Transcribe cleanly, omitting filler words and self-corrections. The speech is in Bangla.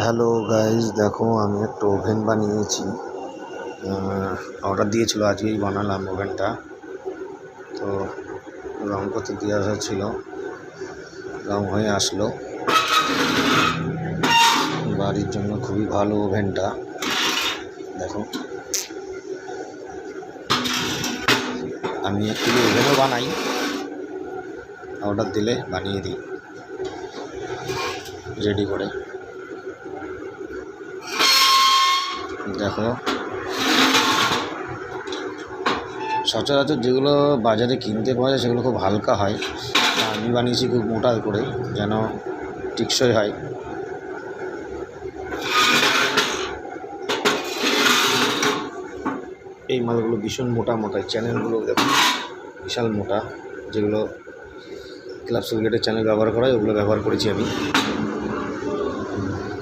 হ্যালো গাইজ, দেখো আমি একটা ওভেন বানিয়েছি। অর্ডার দিয়েছিল, আজকেই বানালাম ওভেনটা। তো রং করতে দিয়ে আসা ছিল, রং হয়ে আসলো। বাড়ির জন্য খুবই ভালো ওভেনটা। দেখো, আমি অ্যাকচুয়ালি ওভেনও বানাই, অর্ডার দিলে বানিয়ে দিই রেডি করে। দেখো, সচরাচর যেগুলো বাজারে কিনতে পাওয়া যায় সেগুলো খুব হালকা হয়, আমি বানিয়েছি খুব মোটা করে যেন টিকসই হয়। এই মালগুলো ভীষণ মোটা মোটা, চ্যানেলগুলো দেখো বিশাল মোটা, যেগুলো ক্লাব সোলগেটের চ্যানেল ব্যবহার করা হয় ওগুলো ব্যবহার করেছি আমি।